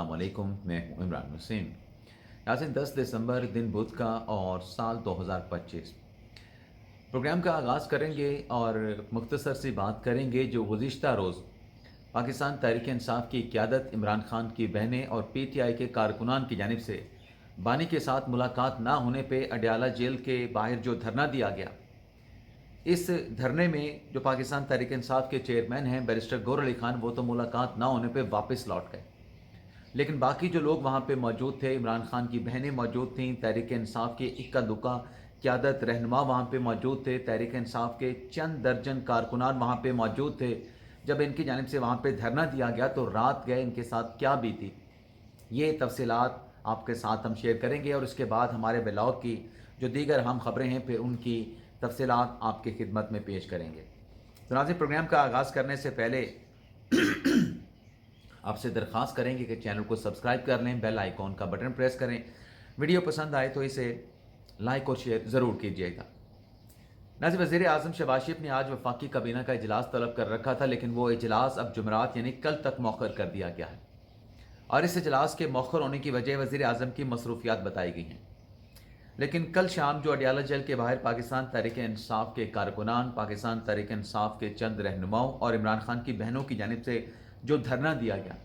अस्सलामुअलैकुम, मैं हूं इमरान हुसैन। नाज़रीन, 10 दिसंबर दिन बुध का और साल 2025 प्रोग्राम का आगाज़ करेंगे और मुख्तसर सी बात करेंगे जो गुज़िश्ता रोज़ पाकिस्तान तहरीक इंसाफ की क़यादत इमरान खान की बहनें और पीटीआई के कारकुनान की जानिब से बानी के साथ मुलाकात ना होने पे अडयाला जेल के बाहर जो धरना दिया गया। इस धरने में जो पाकिस्तान तहरीक इंसाफ के चेयरमैन हैं बैरिस्टर गौहर अली खान, वो तो मुलाकात ना होने पे वापस लौट गए, लेकिन बाकी जो लोग वहाँ पे मौजूद थे, इमरान खान की बहनें मौजूद थीं, तहरीक इंसाफ के इक्का दुक्का क़यादत रहनुमा वहाँ पे मौजूद थे, तहरीक इंसाफ के चंद दर्जन कारकुनान वहाँ पे मौजूद थे। जब इनकी जानिब से वहाँ पे धरना दिया गया तो रात गए इनके साथ क्या बीती, ये तफसीलात आपके साथ हम शेयर करेंगे और उसके बाद हमारे ब्लॉग की जो दीगर अहम खबरें हैं फिर उनकी तफसीलात आपकी खिदमत में पेश करेंगे। तो नाज़रीन, प्रोग्राम का आगाज़ करने से पहले आपसे दरख्वास्त करेंगे कि चैनल को सब्सक्राइब कर लें, बेल आइकॉन का बटन प्रेस करें। वीडियो पसंद आए तो इसे लाइक और शेयर ज़रूर कीजिएगा। नाज़रीन, वज़ीर आज़म शहबाज शरीफ ने आज वफाकी काबीना का इजलास तलब कर रखा था, लेकिन वो इजलास अब जुमरात यानी कल तक मौखर कर दिया गया है और इस इजलास के मौखर होने की वजह वज़ीर आज़म की मसरूफियात बताई गई हैं। लेकिन कल शाम जो अडयाला जेल के बाहर पाकिस्तान तहरीक इंसाफ के कारकुनान, पाकिस्तान तहरीक इंसाफ के चंद रहनुमाओं और इमरान खान की बहनों की जानिब से जो धरना दिया गया,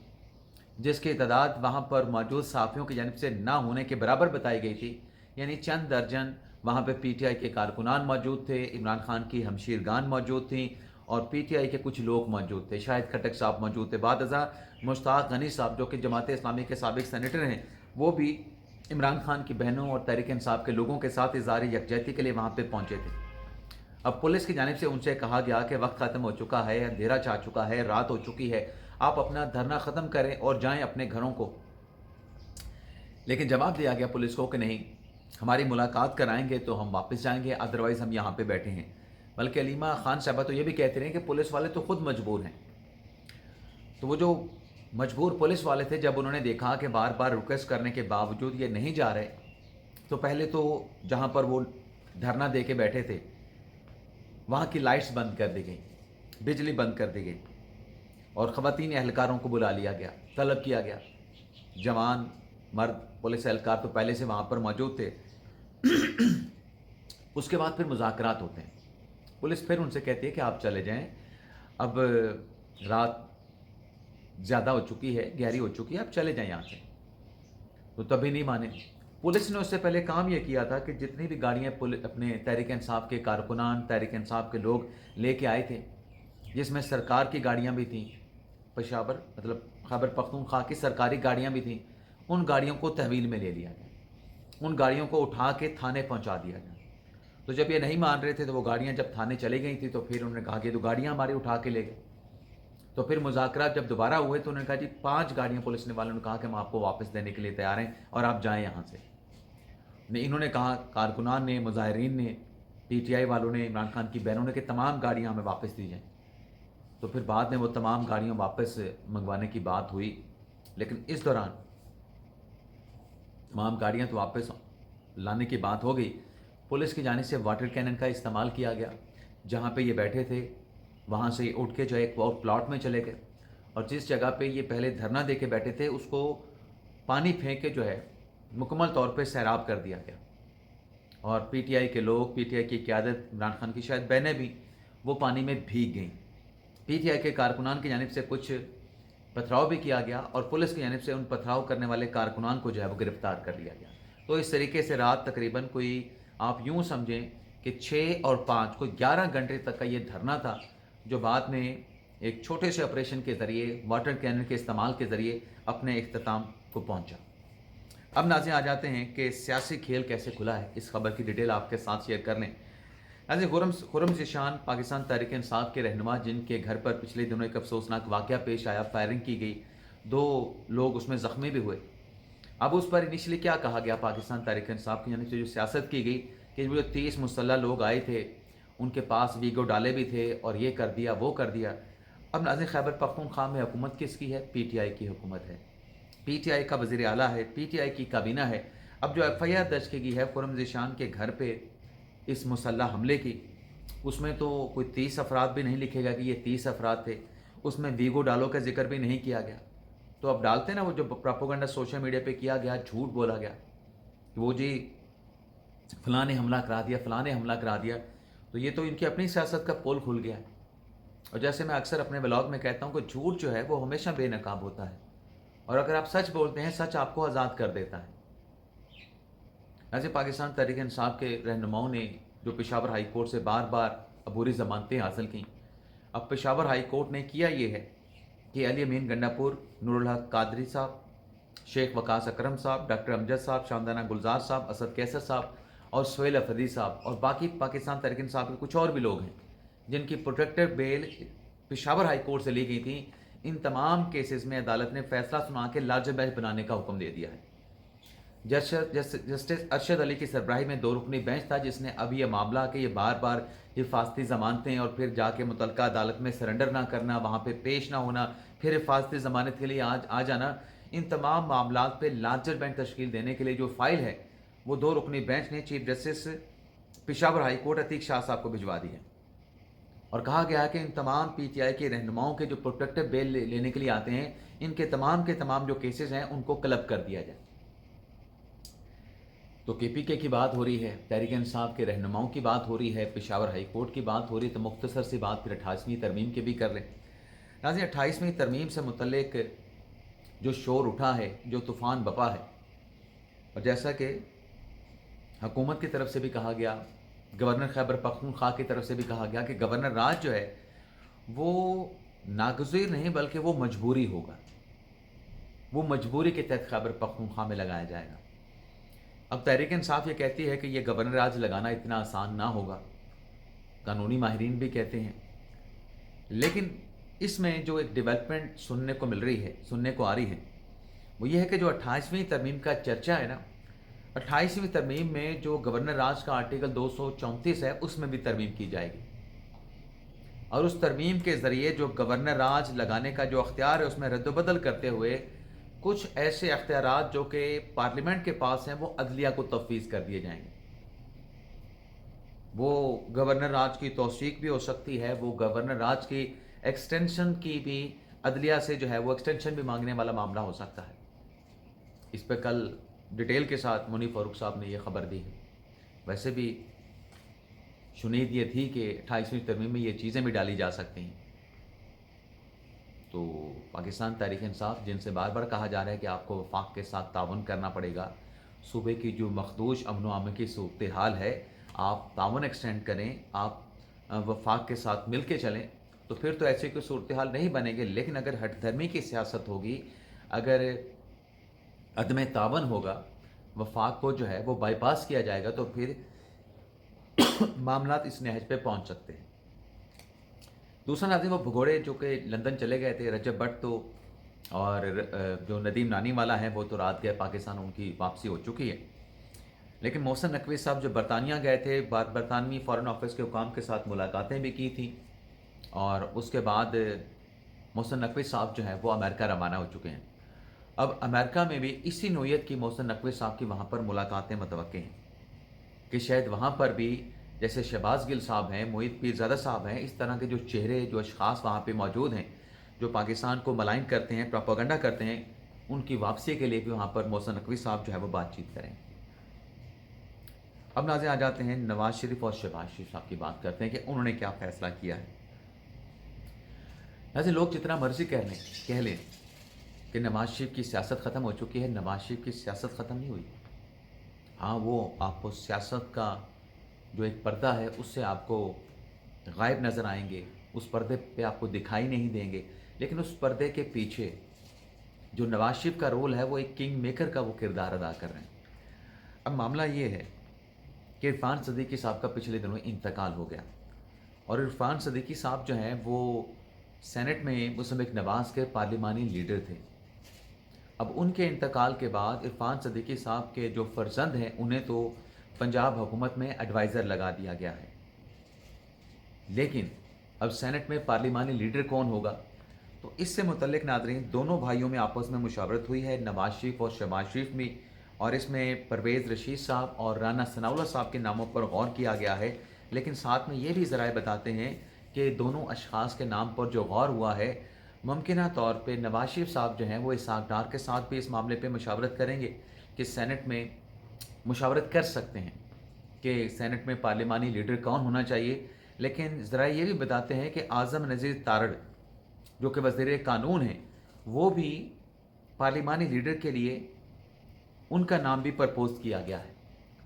जिसकी तादाद वहाँ पर मौजूद सहाफ़ियों की जानिब से ना होने के बराबर बताई गई थी, यानी चंद दर्जन वहाँ पे पीटीआई के कारकुनान मौजूद थे, इमरान खान की हमशीरगान मौजूद थीं और पीटीआई के कुछ लोग मौजूद थे। शाहिद खटक साहब मौजूद थे, बादअज़ा मुश्ताक गनी साहब जो कि जमात इस्लामी के साबिक सेनेटर हैं, वो भी इमरान खान की बहनों और तहरीक इंसाफ के लोगों के साथ इज़हार यकजहती के लिए वहाँ पर पहुँचे थे। अब पुलिस की जानिब से उनसे कहा गया कि वक्त ख़त्म हो चुका है, अंधेरा छा चुका है, रात हो चुकी है, आप अपना धरना ख़त्म करें और जाएं अपने घरों को। लेकिन जवाब दिया गया पुलिस को कि नहीं, हमारी मुलाकात कराएंगे तो हम वापस जाएंगे, अदरवाइज़ हम यहाँ पे बैठे हैं। बल्कि अलीमा खान साहबा तो ये भी कहते रहे कि पुलिस वाले तो खुद मजबूर हैं। तो वो जो मजबूर पुलिस वाले थे, जब उन्होंने देखा कि बार बार रिक्वेस्ट करने के बावजूद ये नहीं जा रहे, तो पहले तो जहाँ पर वो धरना दे के बैठे थे वहाँ की लाइट्स बंद कर दी गई, बिजली बंद कर दी गई और ख़वातीन एहलकारों को बुला लिया गया, तलब किया गया। जवान मर्द पुलिस एहलकार तो पहले से वहाँ पर मौजूद थे। उसके बाद फिर मुज़ाकरात होते हैं। पुलिस फिर उनसे कहती है कि आप चले जाएं, अब रात ज़्यादा हो चुकी है, गहरी हो चुकी है, आप चले जाएं यहाँ से। तो तभी नहीं माने। पुलिस ने उससे पहले काम यह किया था कि जितनी भी गाड़ियाँ अपने तहरीक इंसाफ के कारकुनान, तहरीक इंसाफ के लोग लेके आए थे, जिसमें सरकार की गाड़ियाँ भी थीं, पेशावर मतलब खैबर पख्तूनख्वा की सरकारी गाड़ियाँ भी थीं, उन गाड़ियों को तहवील में ले लिया गया, उन गाड़ियों को उठा के थाने पहुँचा दिया गया। तो जब ये नहीं मान रहे थे तो वो गाड़ियाँ जब थाने चली गई थी तो फिर उन्होंने कहा कि तो गाड़ियाँ हमारी उठा के ले गए। तो फिर मुज़ाकरात जब दोबारा हुए तो उन्होंने कहा जी 5 गाड़ियाँ पुलिस वालों ने कहा कि हम आपको वापस देने के लिए तैयार हैं और आप जाएँ यहाँ से। इन्होंने कहा, कारकुनान ने, मुजाहिरीन ने, पीटीआई वालों ने, इमरान खान की बहनों ने कि तमाम गाड़ियाँ हमें वापस दी जाएँ। तो फिर बाद में वो तमाम गाड़ियाँ वापस मंगवाने की बात हुई, लेकिन इस दौरान तमाम गाड़ियाँ तो वापस लाने की बात हो गई। पुलिस की जानिब से वाटर कैनन का इस्तेमाल किया गया। जहाँ पे ये बैठे थे वहाँ से उठ के जो एक और प्लॉट में चले गए और जिस जगह पे ये पहले धरना दे के बैठे थे उसको पानी फेंक के जो है मुकम्मल तौर पे सैराब कर दिया गया। और पीटीआई के लोग, पीटीआई की क़यादत, इमरान खान की शायद बहनें भी वो पानी में भीग गईं। पीटीआई के कारकुनान की जानिब से कुछ पथराव भी किया गया और पुलिस की जानिब से उन पथराव करने वाले कारकुनान को जो है वो गिरफ़्तार कर लिया गया। तो इस तरीके से रात तकरीबन कोई आप यूँ समझें कि 6 और 5 कोई 11 घंटे तक का ये धरना था, जो बाद में एक छोटे से ऑपरेशन के ज़रिए, वाटर कैनन के इस्तेमाल के ज़रिए अपने इख्तिताम को पहुँचा। अब नाज़रीन आ जाते हैं कि सियासी खेल कैसे खुला है, इस खबर की डिटेल आपके साथ शेयर कर लें। नाज़रीन, खुर्रम ज़ीशान पाकिस्तान तहरीक इंसाफ के रहनुमा, जिनके घर पर पिछले दिनों एक अफसोसनाक वाक़या पेश आया, फायरिंग की गई, 2 लोग उसमें ज़ख्मी भी हुए। अब उस पर इनिशियली क्या कहा गया पाकिस्तान तहरीक इंसाफ की जानिब से जो सियासत की गई कि वो 30 मुसल्लह लोग आए थे, उनके पास वीगो डाले भी थे और ये कर दिया, वो कर दिया। अब नाज़रीन, खैबर पख्तूनख्वा में हुकूमत किसकी है? पीटीआई की हुकूमत है। पीटीआई का वज़ीर आला है, पीटीआई की काबीना है। अब जो एफआईआर दर्ज की गई है खुर्रम ज़ीशान के घर पे इस मुसल्लह हमले की, उसमें तो कोई 30 अफराद भी नहीं लिखेगा कि ये 30 अफराद थे, उसमें वीगो डालो का जिक्र भी नहीं किया गया। तो अब डालते हैं ना वो जो प्रोपेगेंडा सोशल मीडिया पे किया गया, झूठ बोला गया कि वो जी फलां ने हमला करा दिया, फलां ने हमला करा दिया, तो ये तो इनकी अपनी सियासत का पोल खुल गया है। और जैसे मैं अक्सर अपने ब्लॉग में कहता हूँ कि झूठ जो है वो हमेशा बेनकाब होता है, और अगर आप सच बोलते हैं, सच आपको आज़ाद कर देता है। ऐसे पाकिस्तान तहरीक इंसाफ के रहनुमाओं ने जो पेशावर हाई कोर्ट से बार बार अबूरी ज़मानतें हासिल की, अब पेशावर हाई कोर्ट ने किया ये है कि अली अमीन गंडापुर, नूरुल हक कादरी साहब, शेख वकास अकरम साहब, डॉक्टर अमजद साहब, शामदाना गुलजार साहब, असद कैसर साहब और सोहेल अफरीदी साहब और बाकी पाकिस्तान तहरीक इंसाफ के कुछ और भी लोग हैं जिनकी protective bail Peshawar high court से ली गई थी, इन तमाम केसेस में अदालत ने फैसला सुना के लार्जर बेंच बनाने का हुक्म दे दिया है। जस्टिस अरशद अली की सरबराही में 2 रुकनी बेंच था जिसने अब ये मामला कि ये बार बार हिफाजती ज़मानतें और फिर जाके मुतलका अदालत में सरेंडर ना करना, वहाँ पे पेश ना होना, फिर हिफाजती ज़मानत के लिए आ जाना, इन तमाम मामला पे लार्जर बेंच तश्कील देने के लिए जो फाइल है वो 2 रुकनी बेंच ने chief justice Peshawar high court Atiq Shah साहब को भिजवा दी है। और कहा गया है कि इन तमाम पीटीआई के रहनुमाओं के जो प्रोटेक्टिव बेल लेने के लिए आते हैं, इनके तमाम के तमाम जो केसेस हैं उनको क्लब कर दिया जाए। तो केपीके की बात हो रही है, तहरीक इंसाफ के रहनुमाओं की बात हो रही है, पेशावर हाई कोर्ट की बात हो रही है, तो मुख्तसर सी बात फिर 28वीं तरमीम की भी कर लें। नाज़रीन, 28वीं तरमीम से मुतल्लिक जो शोर उठा है, जो तूफ़ान बपा है, और जैसा कि हुकूमत की तरफ से भी कहा गया, गवर्नर खैबर पख्तूनख्वा की तरफ से भी कहा गया कि गवर्नर राज जो है वो नागज़ीर नहीं बल्कि वो मजबूरी होगा, वो मजबूरी के तहत खैबर पख्तूनख्वा में लगाया जाएगा। अब तहरीक इंसाफ ये कहती है कि ये गवर्नर राज लगाना इतना आसान ना होगा, कानूनी माहिरीन भी कहते हैं, लेकिन इसमें जो एक डेवलपमेंट सुनने को मिल रही है, सुनने को आ रही है, वो ये है कि जो 28वीं तरमीम का चर्चा है ना, 28वीं तरमीम में जो गवर्नर राज का आर्टिकल 234 है उसमें भी तरमीम की जाएगी, और उस तरमीम के ज़रिए जो गवर्नर राज लगाने का जो अख्तियार है उसमें रद्दबदल करते हुए कुछ ऐसे अख्तियारात जो कि पार्लियामेंट के पास हैं वो अदलिया को तफवीज़ कर दिए जाएंगे। वो गवर्नर राज की तौसीक भी हो सकती है, वो गवर्नर राज की एक्सटेंशन की भी अदलिया से जो है वो एक्सटेंशन भी मांगने वाला मामला हो सकता है। इस पर कल डिटेल के साथ मुनीफ फारूक साहब ने ये खबर दी है। वैसे भी शुनीद ये थी कि 28वीं तरमीम में ये चीज़ें भी डाली जा सकती हैं। तो पाकिस्तान तहरीक इंसाफ, जिनसे बार बार कहा जा रहा है कि आपको वफाक के साथ ताउन करना पड़ेगा, सूबे की जो मखदूश अमन अमन की सूरत हाल है, आप ताउन एक्सटेंड करें, आप वफाक के साथ मिल के चलें, तो फिर तो ऐसी कोई सूरत हाल नहीं बनेगी। लेकिन अगर हठधर्मी की सियासत होगी, अगर अदम तावन होगा, वफाक को जो है वो बाईपास किया जाएगा, तो फिर मामला इस नहज पे पहुंच सकते हैं। दूसरा नाज़रीन, वो भगोड़े जो कि लंदन चले गए थे, रजब भट्ट तो और जो नदीम नानी वाला है वो तो रात गए पाकिस्तान, उनकी वापसी हो चुकी है। लेकिन मोहसिन नकवी साहब जो बरतानिया गए थे, बरतानवी फ़ॉरेन ऑफिस के हुकाम के साथ मुलाकातें भी की थी, और उसके बाद मोहसिन नकवी साहब जो है वो अमेरिका रवाना हो चुके हैं। अब अमेरिका में भी इसी नोयत की मोहसिन नकवी साहब की वहाँ पर मुलाकातें मुतवक्के हैं कि शायद वहाँ पर भी जैसे शहबाज गिल साहब हैं, मोहित पीरज़ादा साहब हैं, इस तरह के जो चेहरे, जो अशख़ास वहाँ पे मौजूद हैं, जो पाकिस्तान को मलाइन करते हैं, प्रोपेगेंडा करते हैं, उनकी वापसी के लिए भी वहाँ पर मोहसिन नकवी साहब जो है वो बातचीत करें। अब नाज़रीन आ जाते हैं नवाज शरीफ और शहबाज शरीफ साहब की बात करते हैं कि उन्होंने क्या फ़ैसला किया है। नाज़रीन, लोग जितना मर्जी कह लें कि नवाज शरीफ की सियासत ख़त्म हो चुकी है, नवाज शरीफ की सियासत ख़त्म नहीं हुई। हाँ, वो आपको सियासत का जो एक पर्दा है उससे आपको गायब नज़र आएंगे, उस पर्दे पे आपको दिखाई नहीं देंगे, लेकिन उस पर्दे के पीछे जो नवाज शरीफ का रोल है वो एक किंग मेकर का वो किरदार अदा कर रहे हैं। अब मामला ये है कि इरफान सदीकी साहब का पिछले दिनों इंतकाल हो गया, और इरफान सदीकी साहब जो हैं वो सेनेट में मुस्लिम नवाज़ के पार्लिमानी लीडर थे। अब उनके इंतकाल के बाद इरफान सदीकी साहब के जो फर्जंद हैं उन्हें तो पंजाब हुकूमत में एडवाइज़र लगा दिया गया है, लेकिन अब सेनेट में पार्लिमानी लीडर कौन होगा, तो इससे मुतल्लिक नाज़रीन दोनों भाइयों में आपस में मुशावरत हुई है, नवाज शरीफ और शहबाज शरीफ में, और इसमें परवेज़ रशीद साहब और राना सनाउल्लाह साहब के नामों पर गौर किया गया है। लेकिन साथ में ये भी ज़राए बताते हैं कि दोनों अशख़ास के नाम पर जो गौर हुआ है मुमकिन तौर पे नवाज शरीफ साहब जो हैं वो इसहाक डार के साथ भी इस मामले पे मशावरत करेंगे कि सेनेट में मुशावरत कर सकते हैं कि सेनेट में पार्लिमानी लीडर कौन होना चाहिए। लेकिन ज़रा ये भी बताते हैं कि आज़म नज़ीर तारड़ जो कि वज़ीर कानून हैं, वो भी पार्लिमानी लीडर के लिए उनका नाम भी प्रपोज किया गया है,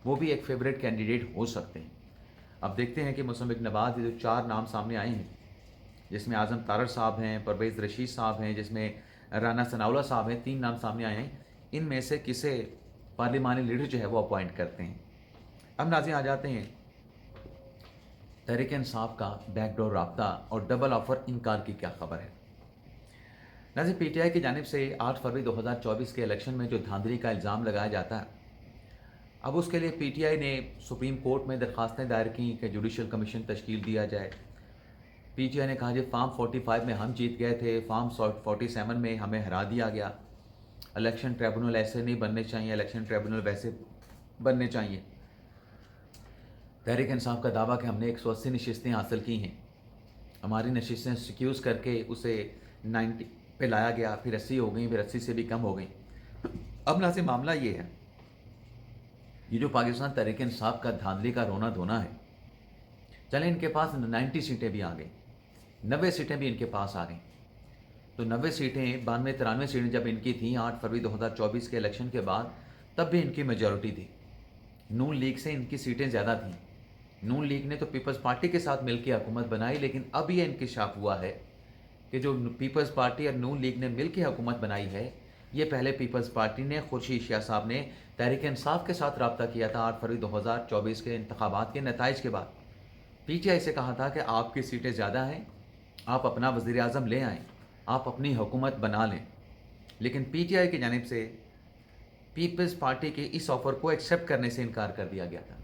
वो भी एक फेवरेट कैंडिडेट हो सकते हैं। अब देखते हैं कि मुसम्मिक नवाज ये जो 4 नाम सामने आए हैं, जिसमें आज़म तारड़ साहब हैं, परवेज़ रशीद साहब हैं, जिसमें राना सनाउल्लाह साहब हैं, 3 नाम सामने आए हैं, इनमें से किसे पार्लिमानी लीडर जो है वो अपॉइंट करते हैं। अब नाज़रीन आ जाते हैं तहरीक इंसाफ का बैकडोर राब्ता और डबल ऑफर इनकार की क्या खबर है। नाज़रीन पीटीआई की जानिब से 8 फरवरी 2024 के इलेक्शन में जो धांधली का इल्ज़ाम लगाया जाता है, अब उसके लिए पीटीआई ने सुप्रीम कोर्ट में दरख्वास्तें दायर की कि जुडिशल कमीशन तश्कील दिया जाए। पीटीआई ने कहा जी फार्म 45 में हम जीत गए थे, फार्म 47 में हमें हरा दिया गया, इलेक्शन ट्रिब्यूनल ऐसे नहीं बनने चाहिए, इलेक्शन ट्रिब्यूनल वैसे बनने चाहिए। तहरीक इंसाफ का दावा कि हमने 180 नशिस्तें हासिल की हैं, हमारी नशिस्तें सिक्यूज़ करके उसे 90 पे लाया गया, फिर 80 हो गई, फिर 80 से भी कम हो गई। अब नाज़रीन मामला ये है, ये जो पाकिस्तान तहरीक इंसाफ का धांधली का रोना धोना है, चले इनके पास 90 सीटें भी आ गई, 90 सीटें भी इनके पास आ गई, तो 90 सीटें 92-93 सीटें जब इनकी थी 8 फरवरी 2024 के इलेक्शन के बाद, तब भी इनकी मेजॉरिटी थी। नून लीग से इनकी सीटें ज़्यादा थीं। नून लीग ने तो पीपल्स पार्टी के साथ मिलकर हुकूमत बनाई, लेकिन अब ये इंकशाफ हुआ है कि जो पीपल्स पार्टी और नून लीग ने मिलकर हुकूमत बनाई है, ये पहले पीपल्स पार्टी ने खुर्शीद शाह साहब ने तहरीक इंसाफ के साथ रब्ता किया था 8 फरवरी 2024 के इंतखाबात के नताइज के बाद। पीटीआई से कहा था कि आपकी सीटें ज़्यादा हैं, आप अपना वज़ीर आज़म ले आएँ, आप अपनी हुकूमत बना लें। लेकिन पीटीआई की जानिब से पीपल्स पार्टी के इस ऑफ़र को एक्सेप्ट करने से इनकार कर दिया गया था,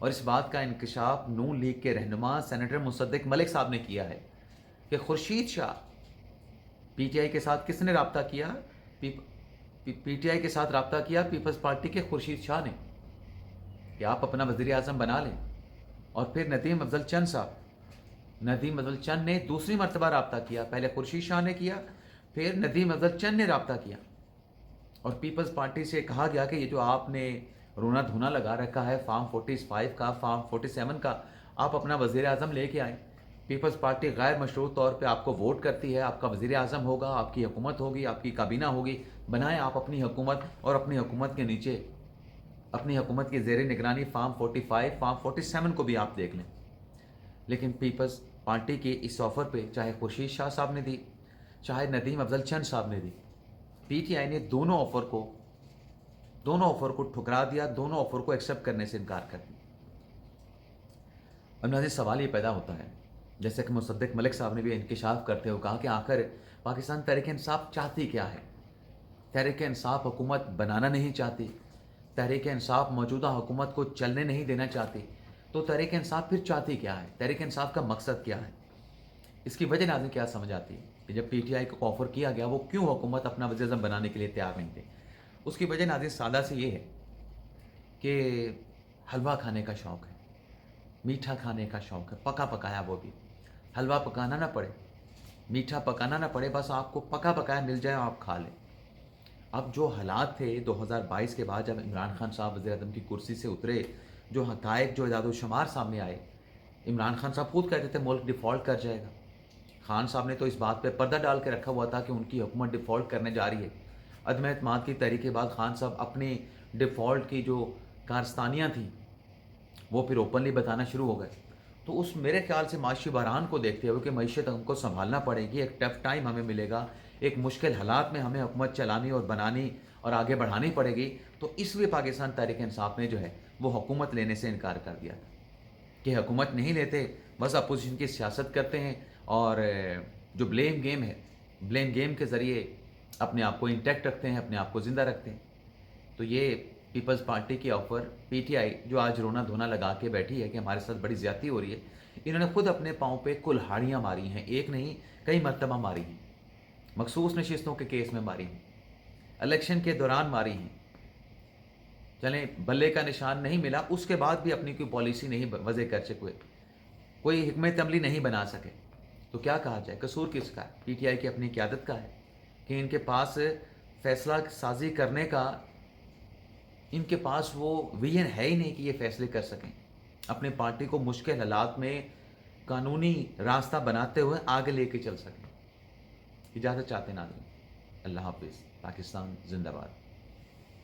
और इस बात का इंकशाफ नून लीग के रहनुमा सेनेटर मुसद्दिक मलिक साहब ने किया है कि खुर्शीद शाह पीटीआई के साथ किसने रब्ता किया, पीटीआई के साथ रब्ता किया पीपल्स पार्टी के खुर्शीद शाह ने कि आप अपना वज़ीर आज़म बना लें। और फिर नदीम अफजल चंद ने दूसरी मरतबा रब्ता किया, पहले खुर्शीद शाह ने किया, फिर नदीम अफजल चंद ने रब्ता किया, और पीपल्स पार्टी से कहा गया कि ये जो आपने रोना धोना लगा रखा है फार्म 45 का, फार्म 47 का, आप अपना वज़ीर आज़म लेके आएँ। पीपल्स पार्टी गैर मशरूत तौर पे आपको वोट करती है, आपका वज़ीर आज़म होगा, आपकी हुकूमत होगी, आपकी काबीना होगी, बनाएं आप अपनी हुकूमत, और अपनी हुकूमत के नीचे अपनी हुकूमत की ज़ेर निगरानी फार्म 45, फार्म 47 को भी आप देख लें। लेकिन पीपल्स पार्टी के इस ऑफ़र पे चाहे खुर्शीद शाह साहब ने दी, चाहे नदीम अफजल चंद साहब ने दी, पीटीआई ने दोनों ऑफ़र को ठुकरा दिया, दोनों ऑफ़र को एक्सेप्ट करने से इनकार कर दिया। अब नाज़रीन सवाल ये पैदा होता है, जैसे कि मुसद्दिक मलिक साहब ने भी इंकशाफ करते हुए कहा कि आखिर पाकिस्तान तहरीक इंसाफ चाहती क्या है। तहरीक इंसाफ हुकूमत बनाना नहीं चाहती, तहरीक इंसाफ मौजूदा हुकूमत को चलने नहीं देना चाहती, तो तहरीक इंसाफ फिर चाहती क्या है, तहरीक इंसाफ का मकसद क्या है। इसकी वजह नाज़रीन क्या समझ आती है कि जब पीटीआई को ऑफ़र किया गया, वो क्यों हुकूमत अपना वज़ीर आज़म बनाने के लिए तैयार नहीं थे। उसकी वजह नाज़रीन सादा से ये है कि हलवा खाने का शौक़ है, मीठा खाने का शौक़ है, पका पकाया, वो भी हलवा पकाना ना पड़े, मीठा पकाना ना पड़े, बस आपको पका पकाया मिल जाए आप खा लें। अब जो हालात थे 2022 के बाद, जब इमरान खान साहब वज़ीर आज़म की कुर्सी से उतरे, जो हक़ाइक़ जो इजाद शुमार सामने आए, इमरान खान साहब खुद कहते थे मुल्क डिफ़ॉल्ट कर जाएगा। खान साहब ने तो इस बात पे पर्दा डाल के रखा हुआ था कि उनकी हुकूमत डिफ़ॉल्ट करने जा रही है। अदम एतमाद की तहरीक के बाद खान साहब अपनी डिफ़ॉल्ट की जो कारस्तानियाँ थीं, वो फिर ओपनली बताना शुरू हो गए। तो उस मेरे ख्याल से माशी बहरान को देखते हुए कि मईशत हमको संभालना पड़ेगी, एक टफ़ टाइम हमें मिलेगा, एक मुश्किल हालात में हमें हुकूमत चलानी और बनानी और आगे बढ़ानी पड़ेगी, तो इसलिए पाकिस्तान तहरीक इंसाफ ने जो है वो हुकूमत लेने से इनकार कर दिया कि हुकूमत नहीं लेते, बस अपोजिशन की सियासत करते हैं, और जो ब्लेम गेम है, ब्लेम गेम के ज़रिए अपने आप को इंटैक्ट रखते हैं, अपने आप को ज़िंदा रखते हैं। तो ये पीपल्स पार्टी की ऑफ़र पीटीआई जो आज रोना धोना लगा के बैठी है कि हमारे साथ बड़ी ज़्यादती हो रही है, इन्होंने खुद अपने पाँव पे कुल्हाड़ियाँ मारी हैं, एक नहीं कई मरतबा मारी हैं, मखसूस नशिस्तों के केस में मारी हैं, इलेक्शन के दौरान मारी हैं। चलें बल्ले का निशान नहीं मिला, उसके बाद भी अपनी कोई पॉलिसी नहीं वज़े कर सके, कोई हिकमत अमली नहीं बना सके। تو کیا کہا جائے قصور کس کا ہے؟ پی ٹی آئی کی اپنی قیادت کا ہے کہ ان کے پاس فیصلہ سازی کرنے کا ان کے پاس وہ ویژن ہے ہی نہیں کہ یہ فیصلے کر سکیں، اپنے پارٹی کو مشکل حالات میں قانونی راستہ بناتے ہوئے آگے لے کے چل سکیں۔ اجازت چاہتے ناظرین، اللہ حافظ، پاکستان زندہ باد۔